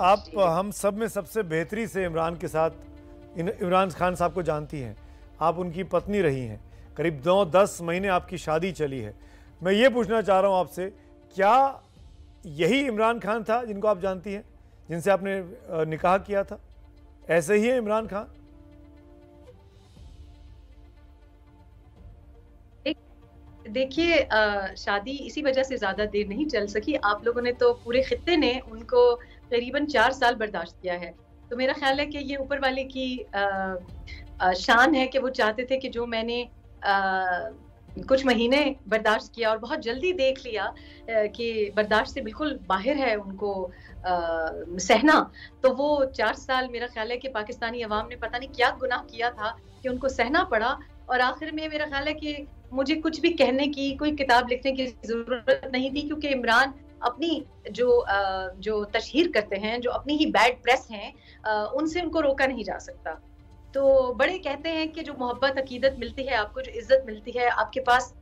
आप हम सब में सबसे बेहतरी से इमरान के साथ इमरान खान साहब को जानती हैं। आप उनकी पत्नी रही हैं, करीब 9-10 महीने आपकी शादी चली है। मैं ये पूछना चाह रहा हूँ आपसे, क्या यही इमरान खान था जिनको आप जानती हैं, जिनसे आपने निकाह किया था? ऐसे ही है इमरान खान? देखिए, शादी इसी वजह से ज्यादा देर नहीं चल सकी। आप लोगों ने तो, पूरे खित्ते ने उनको करीबन 4 साल बर्दाश्त किया है। तो मेरा ख्याल है कि ये ऊपर वाले की शान है कि वो चाहते थे कि जो मैंने कुछ महीने बर्दाश्त किया और बहुत जल्दी देख लिया कि बर्दाश्त से बिल्कुल बाहर है उनको सहना, तो वो 4 साल मेरा ख्याल है कि पाकिस्तानी अवाम ने पता नहीं क्या गुनाह किया था कि उनको सहना पड़ा। और आखिर में मेरा ख्याल है कि मुझे कुछ भी कहने की, कोई किताब लिखने की जरूरत नहीं थी, क्योंकि इमरान अपनी जो तशहीर करते हैं, जो अपनी ही बैड प्रेस हैं, उनसे उनको रोका नहीं जा सकता। तो बड़े कहते हैं कि जो मोहब्बत, अकीदत मिलती है आपको, जो इज्जत मिलती है, आपके पास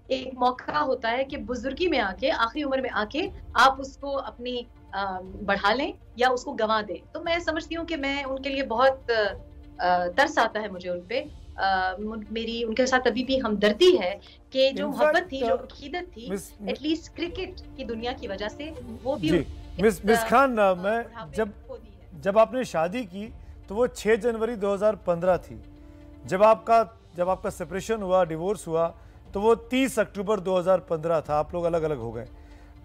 एक मौका होता है कि बुजुर्गी में आके, आखिरी उम्र में आके आप उसको अपनी बढ़ा लें या उसको गंवा दें। तो मैं समझती हूँ कि मैं उनके लिए बहुत तरस आता है मुझे उन पे। मेरी उनके साथ अभी भी हमदर्दी है कि जो मोहब्बत थी, जो अकीदत थी, एटलीस्ट क्रिकेट की दुनिया की वजह से वो भी मिस खान, मैं जब आपने शादी की तो वो 6 जनवरी 2015 थी। जब आपका सेपरेशन हुआ, डिवोर्स हुआ, तो वो 30 अक्टूबर 2015 था। आप लोग अलग अलग हो गए।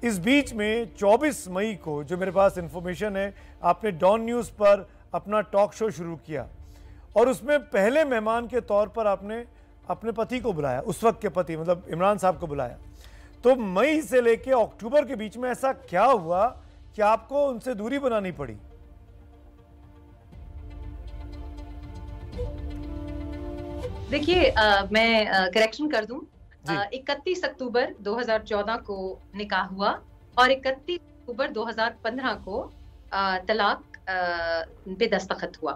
इस बीच में 24 मई को, जो मेरे पास इंफॉर्मेशन है, आपने डॉन न्यूज़ पर अपना टॉक शो शुरू किया और उसमें पहले मेहमान के तौर पर आपने अपने पति को बुलाया, उस वक्त के पति मतलब इमरान साहब को बुलाया। तो मई से लेके अक्टूबर के बीच में ऐसा क्या हुआ कि आपको उनसे दूरी बनानी पड़ी? देखिए, मैं करेक्शन कर दूं, 31 अक्टूबर 2014 को निकाह हुआ और 31 अक्टूबर 2015 को तलाक पे दस्तखत हुआ।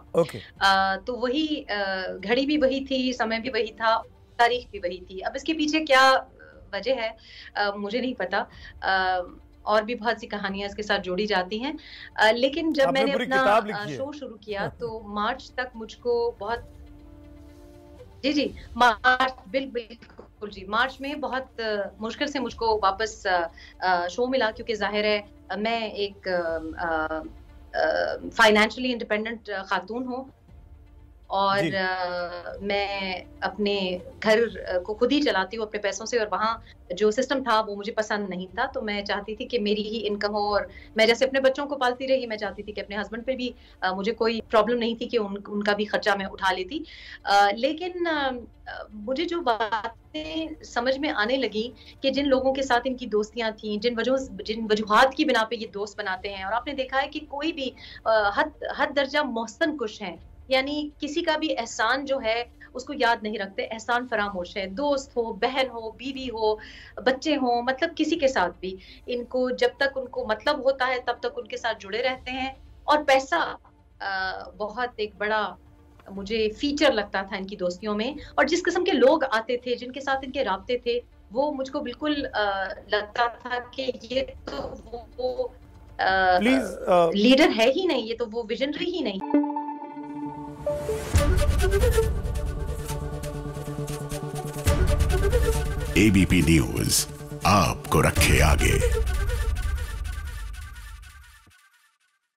तो वही घड़ी भी वही थी, समय भी वही था, तारीख भी वही थी। अब इसके पीछे क्या वजह है मुझे नहीं पता। और भी बहुत सी कहानियां इसके साथ जोड़ी जाती हैं। लेकिन जब मैंने अपना शो शुरू किया तो मार्च तक मुझको बहुत जी मार्च बिल्कुल जी, मार्च में बहुत मुश्किल से मुझको वापस शो मिला, क्योंकि जाहिर है मैं एक फाइनेंशियली इंडिपेंडेंट खातून हूँ और मैं अपने घर को खुद ही चलाती हूँ अपने पैसों से, और वहाँ जो सिस्टम था वो मुझे पसंद नहीं था। तो मैं चाहती थी कि मेरी ही इनकम हो, और मैं जैसे अपने बच्चों को पालती रही, मैं चाहती थी कि अपने हस्बैंड पे भी मुझे कोई प्रॉब्लम नहीं थी कि उनका भी खर्चा मैं उठा लेती। लेकिन मुझे जो बातें समझ में आने लगी कि जिन लोगों के साथ इनकी दोस्तियां थी, जिन वजूहात की बिना पे ये दोस्त बनाते हैं, और आपने देखा है कि कोई भी हद दर्जा मोहसन कुश हैं, यानी किसी का भी एहसान जो है उसको याद नहीं रखते, एहसान फरामोश है। दोस्त हो, बहन हो, बीवी हो, बच्चे हो, मतलब किसी के साथ भी इनको जब तक उनको मतलब होता है तब तक उनके साथ जुड़े रहते हैं। और पैसा बहुत एक बड़ा मुझे फीचर लगता था इनकी दोस्तियों में, और जिस किस्म के लोग आते थे, जिनके साथ इनके राब्ते थे, वो मुझको बिल्कुल लगता था कि ये तो वो लीडर है ही नहीं, ये तो वो विजनरी ही नहीं। एबीपी न्यूज आपको रखे आगे।